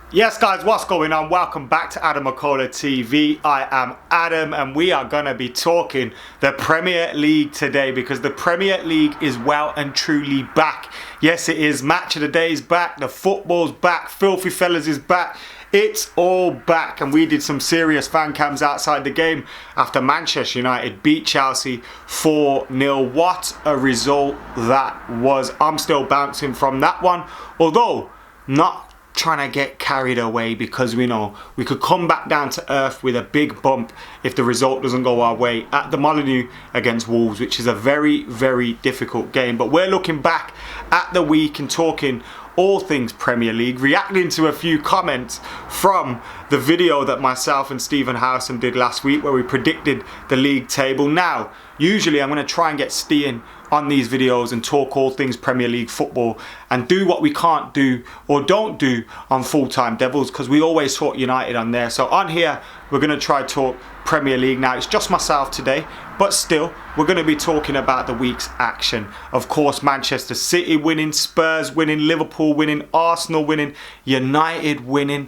Yes guys, what's going on? Welcome back to Adam McKola TV. I am Adam and we are going to be talking the Premier League today because the Premier League is well and truly back. Yes, it is. Match of the day is back. The football's back. Filthy Fellas is back. It's all back, and we did some serious fan cams outside the game after Manchester United beat Chelsea 4-0. What a result that was. I'm still bouncing from that one, although not trying to get carried away because we know we could come back down to earth with a big bump if the result doesn't go our way at the Molineux against Wolves, which is a very, very difficult game. But we're looking back at the week and talking all things Premier League, reacting to a few comments from the video that myself and Stephen Howson did last week where we predicted the league table. Now, usually I'm going to try and get Steen on these videos and talk all things Premier League football and do what we can't do or don't do on Full-Time Devils, because we always talk United on there. So on here we're going to try talk Premier League. Now it's just myself today, but still we're going to be talking about the week's action. Of course, Manchester City winning, Spurs winning, Liverpool winning, Arsenal winning, United winning,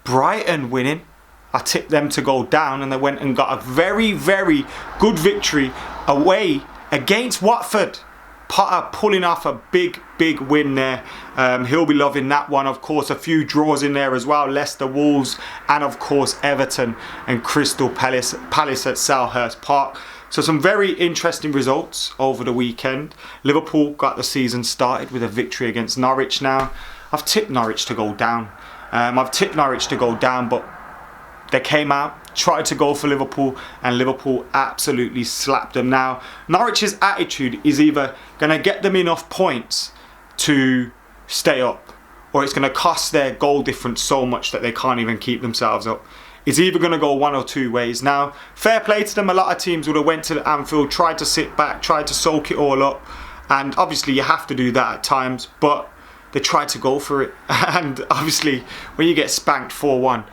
Brighton winning. I tipped them to go down and they went and got a very, very good victory away against Watford. Potter pulling off a big win there. He'll be loving that one. Of course, a few draws in there as well. Leicester, Wolves, and of course Everton and Crystal Palace at Selhurst Park. So some very interesting results over the weekend. Liverpool got the season started with a victory against Norwich. Now, I've tipped Norwich to go down. But they came out, tried to go for Liverpool, and Liverpool absolutely slapped them. Now, Norwich's attitude is either going to get them enough points to stay up, or it's going to cost their goal difference so much that they can't even keep themselves up. It's either going to go one or two ways. Now, fair play to them. A lot of teams would have went to the Anfield, tried to sit back, tried to soak it all up. And obviously you have to do that at times, but they tried to go for it. And obviously when you get spanked 4-1,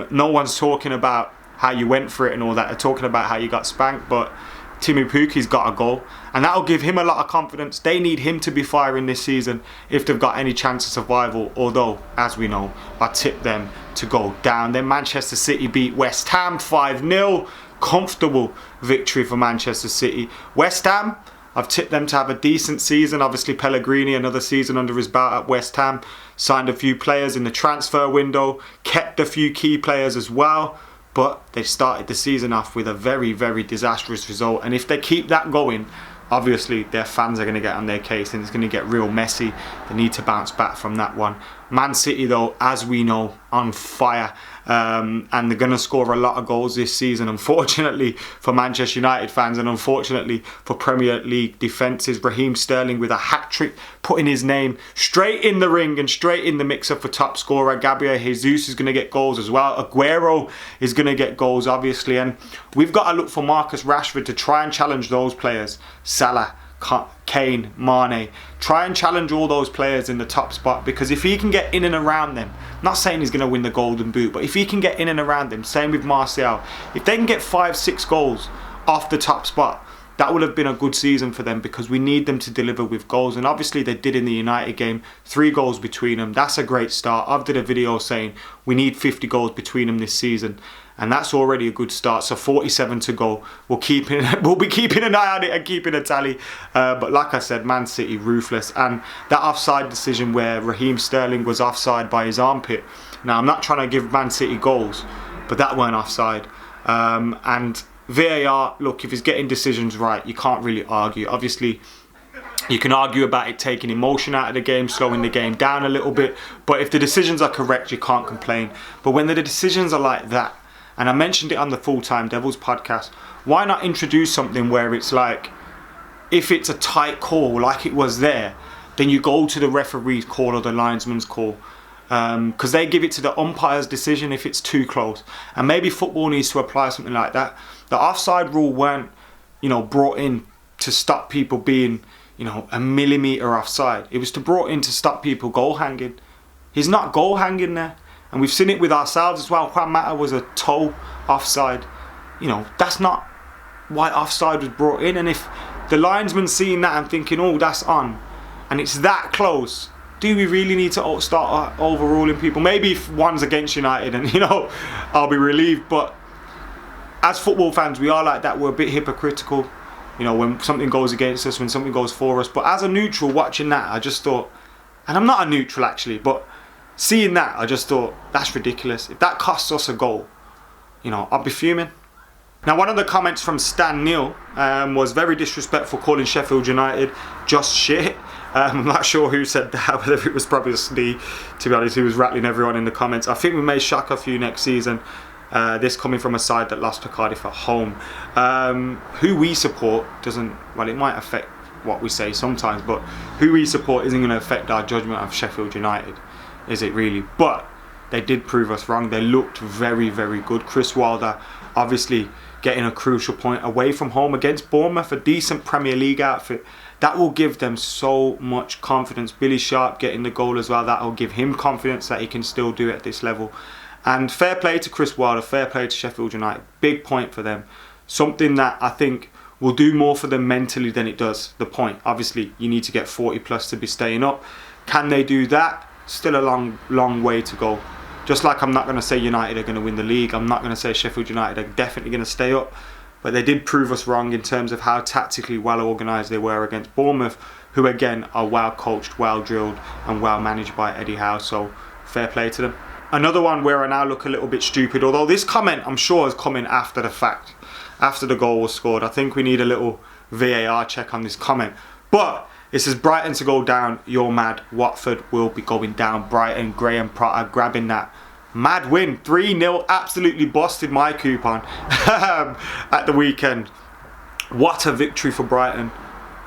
no one's talking about how you went for it and all that. They're talking about how you got spanked, but Timu Puki's got a goal and that'll give him a lot of confidence. They need him to be firing this season if they've got any chance of survival, although as we know I tipped them to go down. Then Manchester City beat West Ham 5-0. Comfortable victory for Manchester City. West Ham, I've tipped them to have a decent season. Obviously Pellegrini, another season under his belt at West Ham. Signed a few players in the transfer window. Kept a few key players as well. But they started the season off with a very, very disastrous result. And if they keep that going, obviously their fans are going to get on their case and it's going to get real messy. They need to bounce back from that one. Man City though, as we know, on fire. And they're going to score a lot of goals this season, unfortunately for Manchester United fans and unfortunately for Premier League defences. Raheem Sterling with a hat-trick, putting his name straight in the ring and straight in the mix-up for top scorer. Gabriel Jesus is going to get goals as well. Aguero is going to get goals, obviously. And we've got to look for Marcus Rashford to try and challenge those players. Salah, Kane, Mane, try and challenge all those players in the top spot, because if he can get in and around them, I'm not saying he's going to win the golden boot, but if he can get in and around them, same with Martial, if they can get 5-6 goals off the top spot, that would have been a good season for them, because we need them to deliver with goals. And obviously they did in the United game, 3 goals between them. That's a great start. I've did a video saying we need 50 goals between them this season, and that's already a good start. So 47 to go. We'll be keeping an eye on it and keeping a tally. But like I said, Man City ruthless. And that offside decision where Raheem Sterling was offside by his armpit. Now I'm not trying to give Man City goals, but that weren't offside. And VAR, look, if he's getting decisions right, you can't really argue. Obviously, you can argue about it taking emotion out of the game, slowing the game down a little bit. But if the decisions are correct, you can't complain. But when the decisions are like that, and I mentioned it on the Full-Time Devils podcast, why not introduce something where it's like, if it's a tight call like it was there, then you go to the referee's call or the linesman's call. Because they give it to the umpire's decision if it's too close. And maybe football needs to apply something like that. The offside rule weren't, brought in to stop people being, a millimetre offside. It was brought in to stop people goal hanging. He's not goal hanging there. And we've seen it with ourselves as well. Juan Mata was a toe offside. That's not why offside was brought in. And if the linesman's seeing that and thinking, oh, that's on, and it's that close, do we really need to start overruling people? Maybe if one's against United and, I'll be relieved. But as football fans, we are like that. We're a bit hypocritical, when something goes against us, when something goes for us. But as a neutral watching that, I just thought, and I'm not a neutral actually, but seeing that, I just thought, that's ridiculous. If that costs us a goal, I'll be fuming. Now, one of the comments from Stan Neil was very disrespectful, calling Sheffield United just shit. I'm not sure who said that, whether it was probably Snee, to be honest, who was rattling everyone in the comments. I think we may shock a few next season. This coming from a side that lost to Cardiff at home. Who we support it might affect what we say sometimes, but who we support isn't going to affect our judgment of Sheffield United, is it really? But they did prove us wrong. They looked very, very good. Chris Wilder obviously getting a crucial point away from home against Bournemouth, a decent Premier League outfit. That will give them so much confidence. Billy Sharp getting the goal as well, that will give him confidence that he can still do it at this level. And fair play to Chris Wilder, fair play to Sheffield United. Big point for them. Something that I think will do more for them mentally than it does the point. Obviously, you need to get 40 plus to be staying up. Can they do that? Still a long, long way to go. Just like I'm not going to say United are going to win the league. I'm not going to say Sheffield United are definitely going to stay up. But they did prove us wrong in terms of how tactically well organised they were against Bournemouth, who again are well coached, well drilled and well managed by Eddie Howe. So fair play to them. Another one where I now look a little bit stupid, although this comment I'm sure has come in after the fact, after the goal was scored. I think we need a little VAR check on this comment. But it says Brighton to go down, you're mad. Watford will be going down. Brighton, Graham Potter grabbing that mad win. 3-0, absolutely busted my coupon at the weekend. What a victory for Brighton.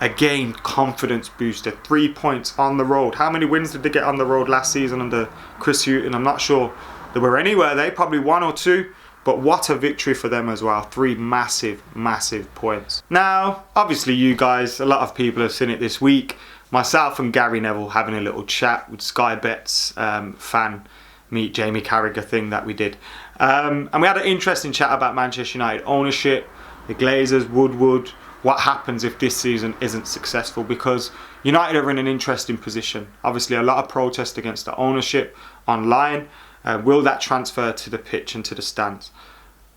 Again, confidence booster. 3 points on the road. How many wins did they get on the road last season under Chris Hughton? I'm not sure there were anywhere. They probably 1 or 2. But what a victory for them as well. 3 massive, massive points. Now, obviously you guys, a lot of people have seen it this week. Myself and Gary Neville having a little chat with Sky Bet's fan meet Jamie Carragher thing that we did. And we had an interesting chat about Manchester United ownership, the Glazers, Woodward, what happens if this season isn't successful, because United are in an interesting position. Obviously a lot of protest against the ownership online. Will that transfer to the pitch and to the stands?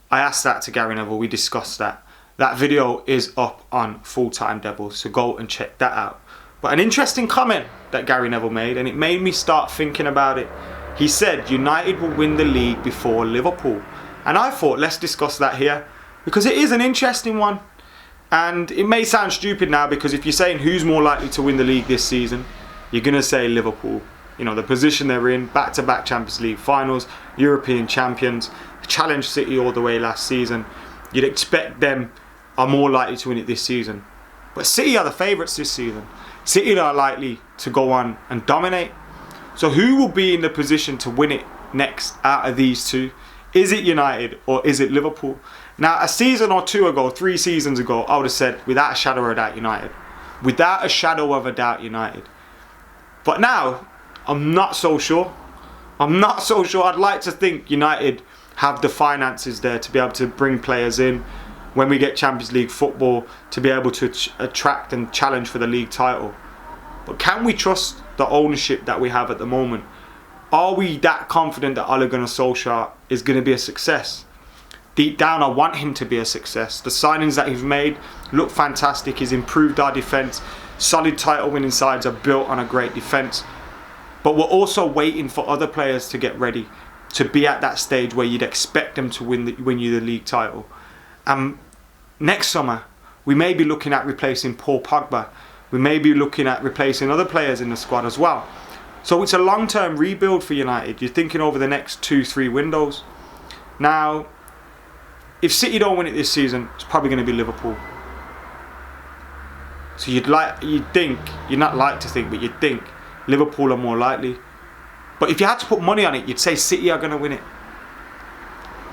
I asked that to Gary Neville, we discussed that. That video is up on Full Time Devils, so go and check that out. But an interesting comment that Gary Neville made, and it made me start thinking about it. He said United will win the league before Liverpool. And I thought, let's discuss that here, because it is an interesting one. And it may sound stupid now, because if you're saying who's more likely to win the league this season, you're going to say Liverpool. The position they're in, back-to-back Champions League finals, European champions, challenged City all the way last season. You'd expect them are more likely to win it this season. But City are the favourites this season. City are likely to go on and dominate. So who will be in the position to win it next out of these two? Is it United or is it Liverpool? Now, a season or two ago, 3 seasons ago, I would have said without a shadow of a doubt United. Without a shadow of a doubt United. But now, I'm not so sure. I'd like to think United have the finances there to be able to bring players in when we get Champions League football, to be able to attract and challenge for the league title. But can we trust the ownership that we have at the moment? Are we that confident that Ole Gunnar Solskjaer is going to be a success? Deep down, I want him to be a success. The signings that he's made look fantastic. He's improved our defence. Solid title-winning sides are built on a great defence. But we're also waiting for other players to get ready to be at that stage where you'd expect them to win you the league title. Next summer, we may be looking at replacing Paul Pogba. We may be looking at replacing other players in the squad as well. So it's a long-term rebuild for United. You're thinking over the next 2-3 windows. Now, if City don't win it this season, it's probably going to be Liverpool. So you'd think Liverpool are more likely. But if you had to put money on it, you'd say City are going to win it.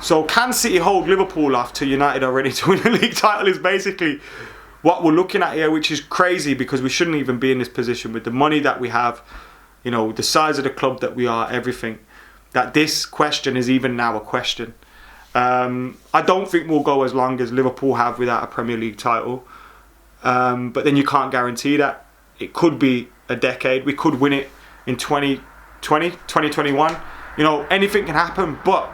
So can City hold Liverpool off till United are ready to win the league title is basically what we're looking at here, which is crazy because we shouldn't even be in this position with the money that we have, the size of the club that we are, everything. That this question is even now a question. I don't think we'll go as long as Liverpool have without a Premier League title. But then you can't guarantee that. It could be a decade. We could win it in 2021. You know, anything can happen, but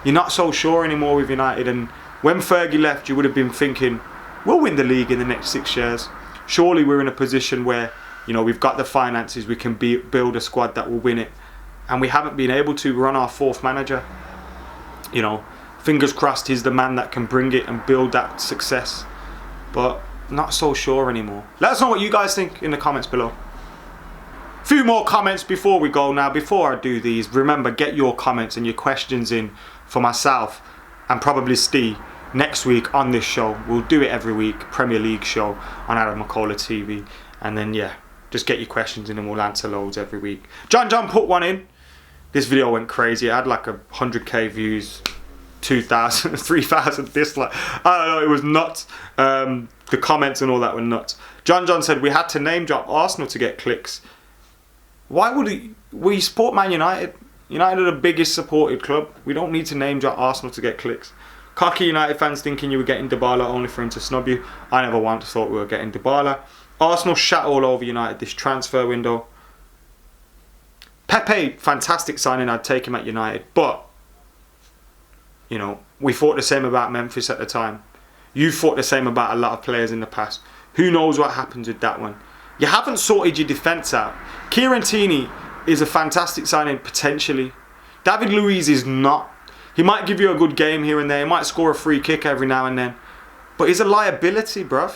you're not so sure anymore with United. And when Fergie left, you would have been thinking, we'll win the league in the next 6 years. Surely we're in a position where, you know, we've got the finances, we can build a squad that will win it. And we haven't been able to. Run our fourth manager. You know, fingers crossed he's the man that can bring it and build that success. But not so sure anymore. Let us know what you guys think in the comments below. Few more comments before we go now. Before I do these, remember, get your comments and your questions in for myself and probably Steve next week on this show. We'll do it every week, Premier League show on Adam McKola TV. And then, yeah, just get your questions in and we'll answer loads every week. John put one in. This video went crazy. It had like 100k views, 2,000, 3,000 dislikes. I don't know, it was nuts. The comments and all that were nuts. John said, we had to name drop Arsenal to get clicks. Why would we support Man United? United are the biggest supported club. We don't need to name drop Arsenal to get clicks. Cocky United fans thinking you were getting Dybala only for him to snub you. I never once thought we were getting Dybala. Arsenal shat all over United this transfer window. Pepe, fantastic signing. I'd take him at United. But, you know, we thought the same about Memphis at the time. You thought the same about a lot of players in the past. Who knows what happens with that one? You haven't sorted your defence out. Kieran Tierney is a fantastic signing, potentially. David Luiz is not. He might give you a good game here and there. He might score a free kick every now and then. But he's a liability, bruv.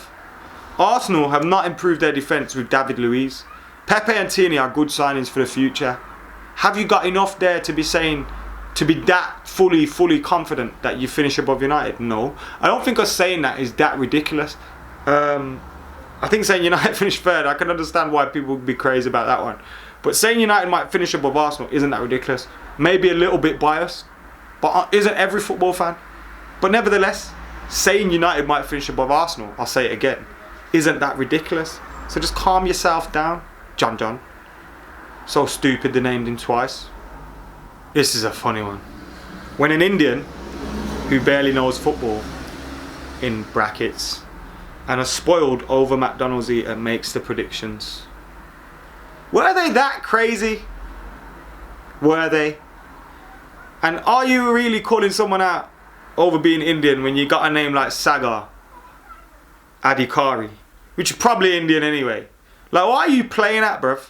Arsenal have not improved their defence with David Luiz. Pepe and Tierney are good signings for the future. Have you got enough there to be saying, to be that fully confident that you finish above United? No. I don't think us saying that is that ridiculous. I think saying United finish third, I can understand why people would be crazy about that one. But saying United might finish above Arsenal isn't that ridiculous. Maybe a little bit biased, but isn't every football fan. But nevertheless, saying United might finish above Arsenal, I'll say it again, isn't that ridiculous. So just calm yourself down, John. So stupid they named him twice. This is a funny one. When an Indian who barely knows football, in brackets, and a spoiled over McDonald's eater makes the predictions. Were they that crazy? Were they? And are you really calling someone out over being Indian when you got a name like Sagar Adhikari, which is probably Indian anyway? Like, why are you playing at, bruv?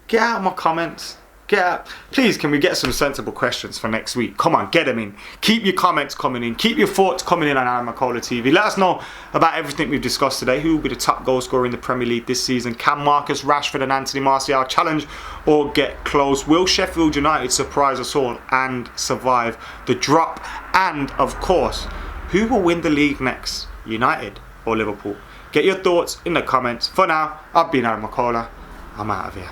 Get out of my comments. Get out. Please, can we get some sensible questions for next week? Come on, get them in. Keep your comments coming in. Keep your thoughts coming in on Adam McKola TV. Let us know about everything we've discussed today. Who will be the top goal scorer in the Premier League this season? Can Marcus Rashford and Anthony Martial challenge or get close? Will Sheffield United surprise us all and survive the drop? And, of course, who will win the league next? United or Liverpool? Get your thoughts in the comments. For now, I've been Adam McKola. I'm out of here.